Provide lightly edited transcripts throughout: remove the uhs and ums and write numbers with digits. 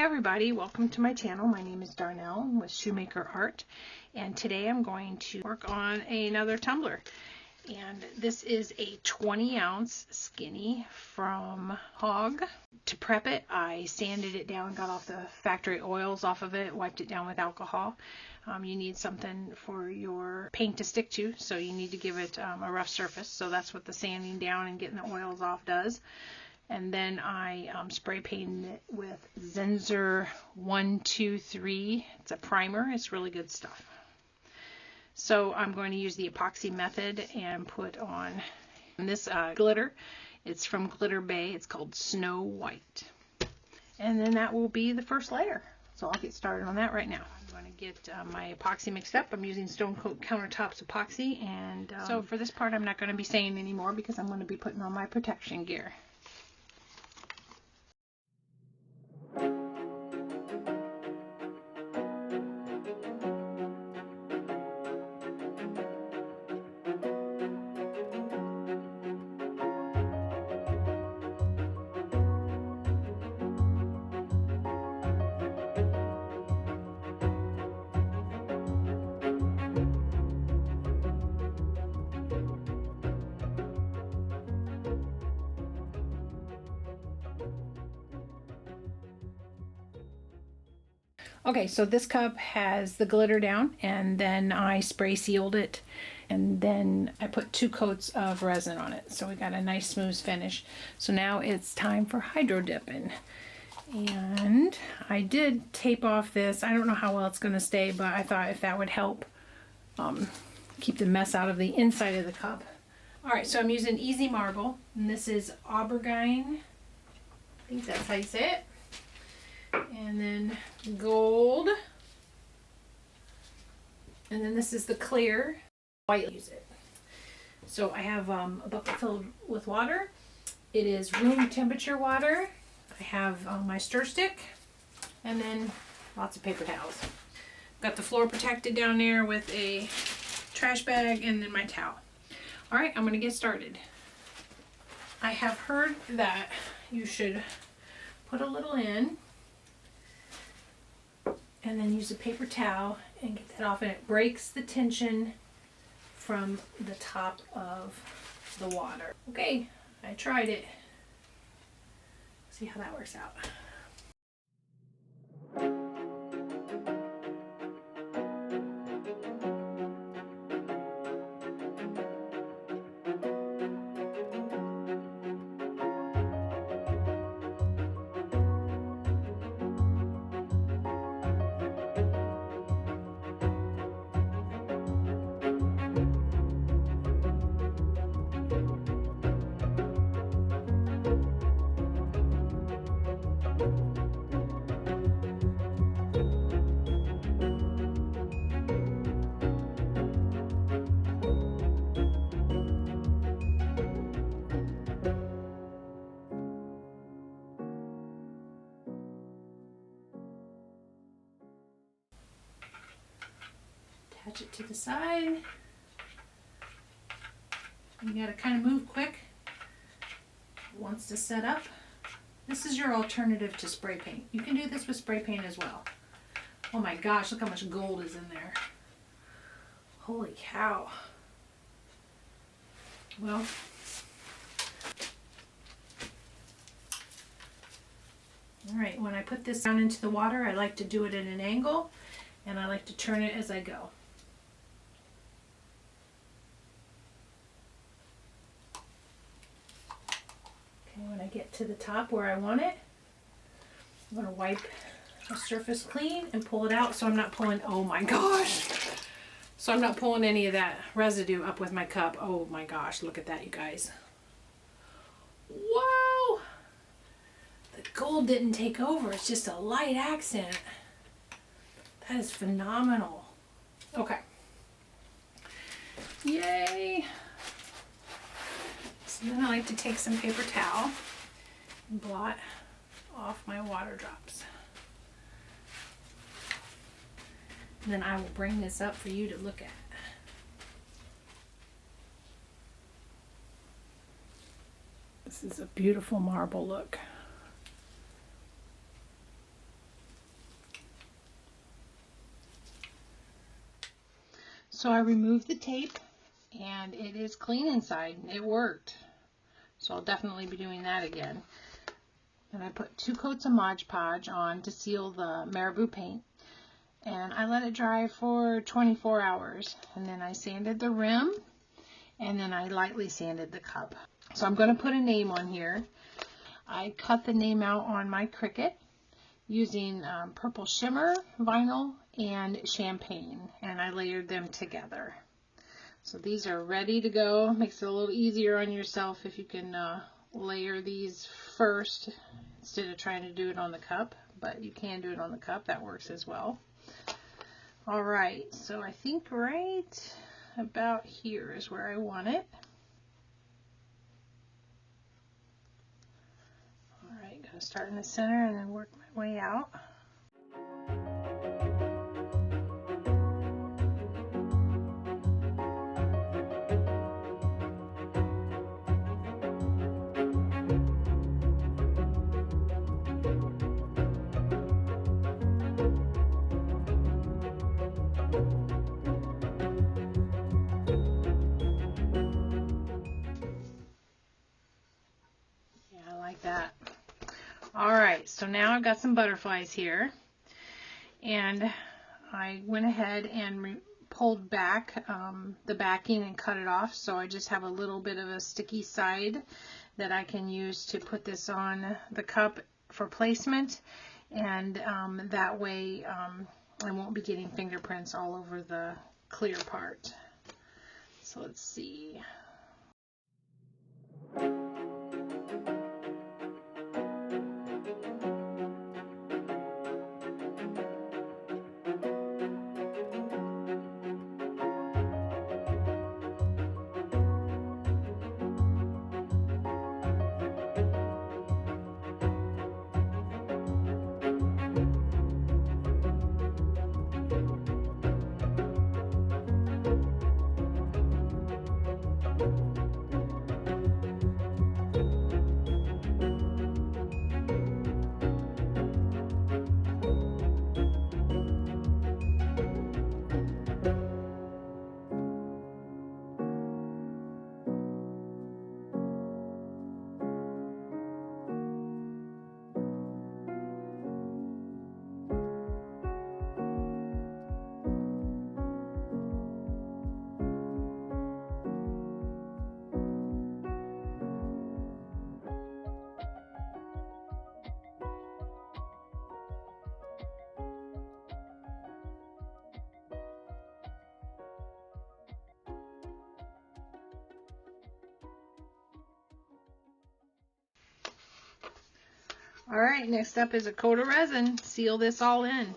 everybody, welcome to my channel. My name is Darnell with Shoemaker Art, and today I'm going to work on another tumbler. And this is a 20-ounce skinny from Hog. To prep it, I sanded it down, got off the factory oils off of it, wiped it down with alcohol. You need something for your paint to stick to, so you need to give it a rough surface. So that's what the sanding down and getting the oils off does. And then I spray painted it with Zenzer 123. It's a primer. It's really good stuff. So I'm going to use the epoxy method and put on this glitter. It's from Glitter Bay. It's called Snow White. And then that will be the first layer. So I'll get started on that right now. I'm going to get my epoxy mixed up. I'm using Stone Coat Countertops epoxy. And so for this part, I'm not going to be saying anymore because I'm going to be putting on my protection gear. Okay, so this cup has the glitter down, and then I spray sealed it, and then I put 2 coats of resin on it. So we got a nice smooth finish. So now it's time for hydro dipping. And I did tape off this. I don't know how well it's going to stay, but I thought if that would help keep the mess out of the inside of the cup. Alright, so I'm using Easy Marble, and this is aubergine. I think that's how you say it. And then gold, and then this is the clear white. Use it. So I have a bucket filled with water. It is room temperature water. I have my stir stick, and then lots of paper towels. Got the floor protected down there with a trash bag, and then my towel. All right, I'm going to get started. I have heard that you should put a little in, and then use a paper towel and get that off, and it breaks the tension from the top of the water. Okay, I tried it. See how that works out. Attach it to the side. You gotta kind of move quick. It wants to set up. This is your alternative to spray paint. You can do this with spray paint as well. Oh my gosh, look how much gold is in there. Holy cow. Well, all right, when I put this down into the water, I like to do it at an angle, and I like to turn it as I go. Okay, when I get to the top where I want it, I'm going to wipe the surface clean and pull it out so I'm not pulling, oh my gosh. So I'm not pulling any of that residue up with my cup. Oh my gosh, look at that, you guys. Whoa! The gold didn't take over, it's just a light accent. That is phenomenal. Okay. Yay! So then I like to take some paper towel and blot off my water drops. And then I will bring this up for you to look at. This is a beautiful marble look. So I removed the tape and it is clean inside. It worked. So I'll definitely be doing that again. And I put 2 coats of Mod Podge on to seal the Marabu paint. And I let it dry for 24 hours. And then I sanded the rim. And then I lightly sanded the cup. So I'm going to put a name on here. I cut the name out on my Cricut using purple shimmer vinyl and champagne. And I layered them together. So these are ready to go. Makes it a little easier on yourself if you can layer these first instead of trying to do it on the cup, but you can do it on the cup. That works as well. All right, so I think right about here is where I want it. All right, gonna start in the center and then work my way out. That. All right, so now I've got some butterflies here, and I went ahead and pulled back the backing and cut it off, so I just have a little bit of a sticky side that I can use to put this on the cup for placement, and that way I won't be getting fingerprints all over the clear part. So let's see. All right, next up is a coat of resin. Seal this all in.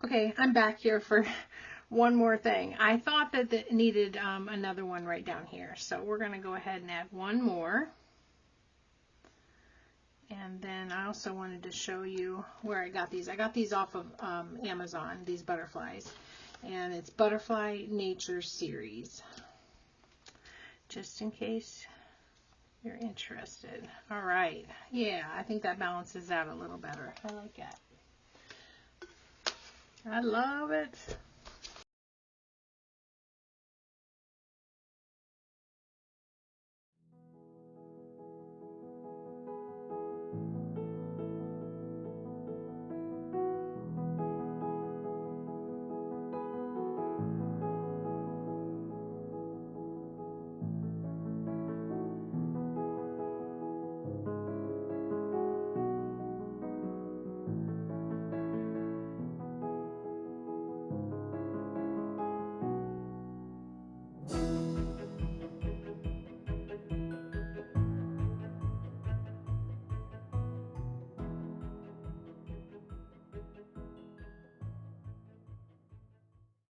Okay, I'm back here for one more thing. I thought that it needed another one right down here, so we're going to go ahead and add one more. And then I also wanted to show you where I got these. I got these off of Amazon, these butterflies, and it's Butterfly Nature Series, just in case you're interested. All right, yeah, I think that balances out a little better. I like that. I love it.